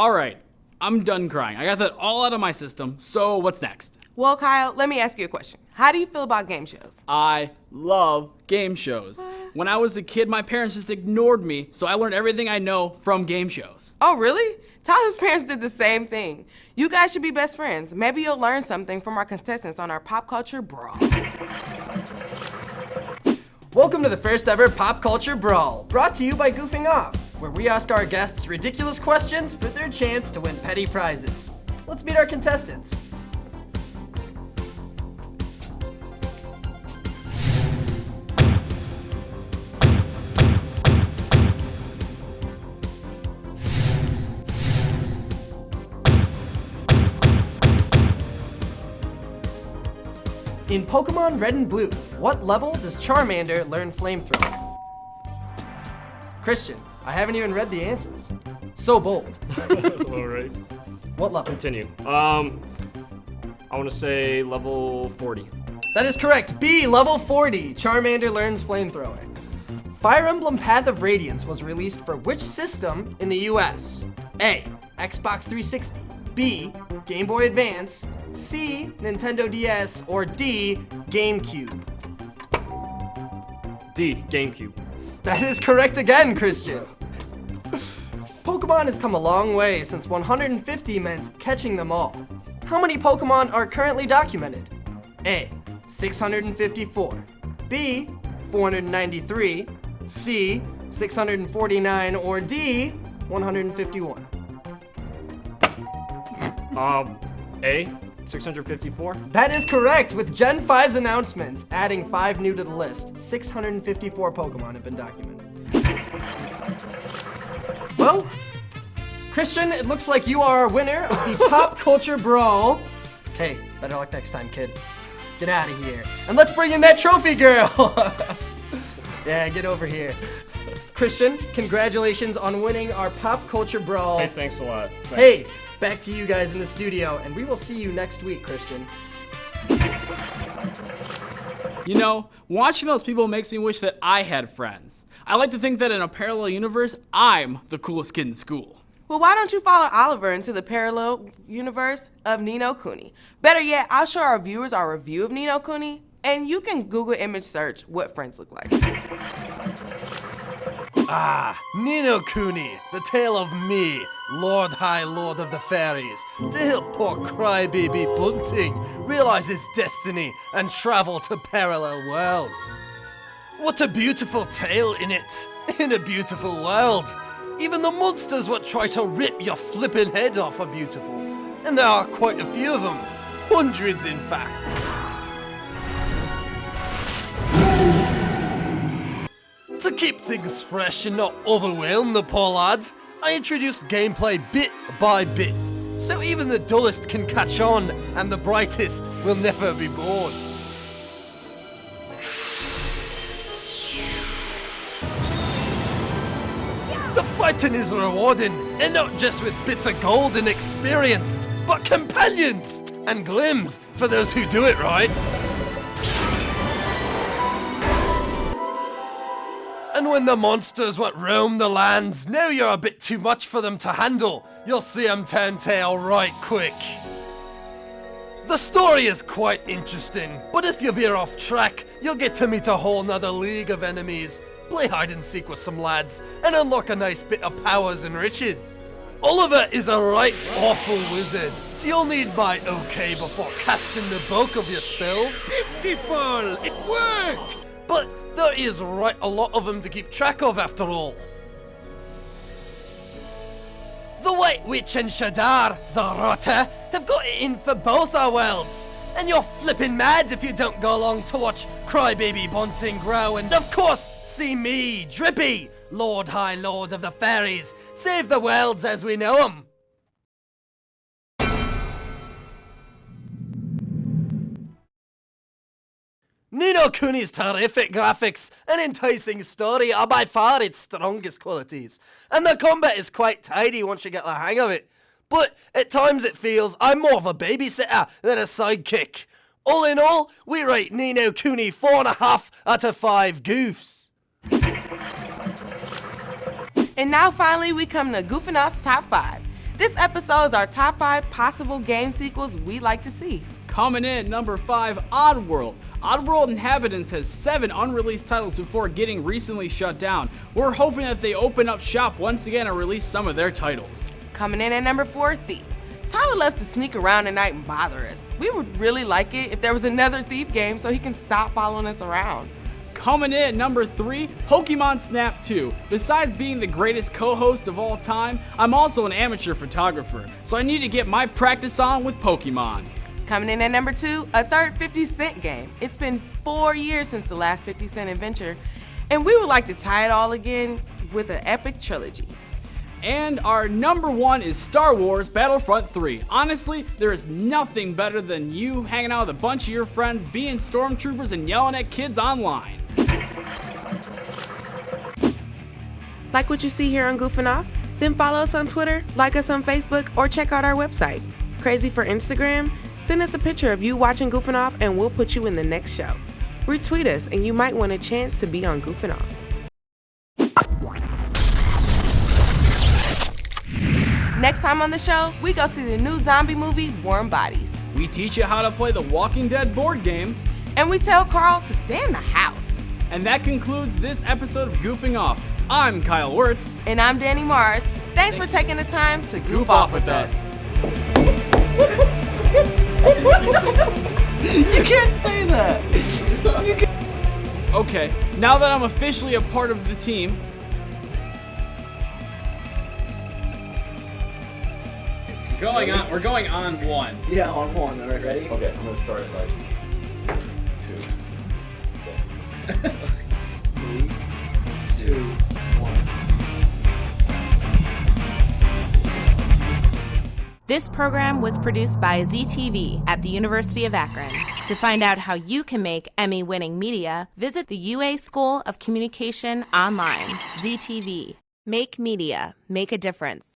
Alright, I'm done crying. I got that all out of my system, so what's next? Well, Kyle, let me ask you a question. How do you feel about game shows? I love game shows. When I was a kid, my parents just ignored me, so I learned everything I know from game shows. Oh, really? Tyler's parents did the same thing. You guys should be best friends. Maybe you'll learn something from our contestants on our Pop Culture Brawl. Welcome to the first ever Pop Culture Brawl, brought to you by Goofing Off, where we ask our guests ridiculous questions for their chance to win petty prizes. Let's meet our contestants. In Pokemon Red and Blue, what level does Charmander learn Flamethrower? Christian, I haven't even read the answers. So bold. All right. What level? Continue. I want to say level 40. That is correct. B, level 40. Charmander learns Flamethrower. Fire Emblem Path of Radiance was released for which system in the US? A, Xbox 360. B, Game Boy Advance. C, Nintendo DS, or D, GameCube? D, GameCube. That is correct again, Christian. Pokemon has come a long way since 150 meant catching them all. How many Pokemon are currently documented? A, 654. B, 493. C, 649, or D, 151? A, 654. That is correct, with Gen 5's announcements adding 5 new to the list. 654 Pokemon have been documented. Well, Christian, it looks like you are our winner of the Pop Culture Brawl. Hey, better luck next time, kid. Get out of here. And let's bring in that trophy girl. Yeah, get over here. Christian, congratulations on winning our Pop Culture Brawl. Hey, thanks a lot. Thanks. Hey, back to you guys in the studio, and we will see you next week, Christian. You know, watching those people makes me wish that I had friends. I like to think that in a parallel universe, I'm the coolest kid in school. Well, why don't you follow Oliver into the parallel universe of No Kuni? Better yet, I'll show our viewers our review of No Kuni, and you can Google image search what friends look like. No Kuni, the tale of me, Lord High Lord of the Fairies, to help poor crybaby Bunting realize his destiny and travel to parallel worlds. What a beautiful tale in it, in a beautiful world. Even the monsters what try to rip your flippin' head off are beautiful, and there are quite a few of them, hundreds in fact. To keep things fresh and not overwhelm the poor lads, I introduced gameplay bit by bit, so even the dullest can catch on and the brightest will never be bored. The fighting is rewarding, and not just with bits of gold and experience, but companions and glims for those who do it right. And when the monsters what roam the lands know you're a bit too much for them to handle, you'll see them turn tail right quick. The story is quite interesting, but if you veer off track, you'll get to meet a whole nother league of enemies, play hide and seek with some lads, and unlock a nice bit of powers and riches. Oliver is a right awful wizard, so you'll need my okay before casting the bulk of your spells. Beautiful! It worked! But there is right a lot of them to keep track of after all. The White Witch and Shadar, the Rotter, have got it in for both our worlds. And you're flippin' mad if you don't go along to watch Crybaby Bunting grow and, of course, see me, Drippy, Lord High Lord of the Fairies, save the worlds as we know them. No Kuni's terrific graphics and enticing story are by far its strongest qualities, and the combat is quite tidy once you get the hang of it. But at times it feels I'm more of a babysitter than a sidekick. All in all, we rate Ni no Kuni 4.5 out of 5 goofs. And now finally we come to Goofing Off's top 5. This episode is our top 5 possible game sequels we'd like to see. Coming in at number 5, Oddworld. Oddworld Inhabitants has 7 unreleased titles before getting recently shut down. We're hoping that they open up shop once again and release some of their titles. Coming in at number 4, Thief. Tyler loves to sneak around at night and bother us. We would really like it if there was another Thief game so he can stop following us around. Coming in at number 3, Pokemon Snap 2. Besides being the greatest co-host of all time, I'm also an amateur photographer, so I need to get my practice on with Pokemon. Coming in at number 2, a third 50 Cent game. It's been 4 years since the last 50 Cent adventure, and we would like to tie it all again with an epic trilogy. And our number 1 is Star Wars Battlefront 3. Honestly, there is nothing better than you hanging out with a bunch of your friends, being stormtroopers and yelling at kids online. Like what you see here on Goofing Off? Then follow us on Twitter, like us on Facebook, or check out our website. Crazy for Instagram? Send us a picture of you watching Goofing Off and we'll put you in the next show. Retweet us and you might win a chance to be on Goofing Off. Next time on the show, we go see the new zombie movie, Warm Bodies. We teach you how to play the Walking Dead board game. And we tell Carl to stay in the house. And that concludes this episode of Goofing Off. I'm Kyle Wirtz. And I'm Danny Mars. Thanks for taking the time to goof off with us. You can't say that. Okay, now that I'm officially a part of the team, we're going on 1. Yeah, on 1. All right, ready? Okay, I'm gonna start at like 2. 3, 2, 1. This program was produced by ZTV at the University of Akron. To find out how you can make Emmy-winning media, visit the UA School of Communication online. ZTV. Make media. Make a difference.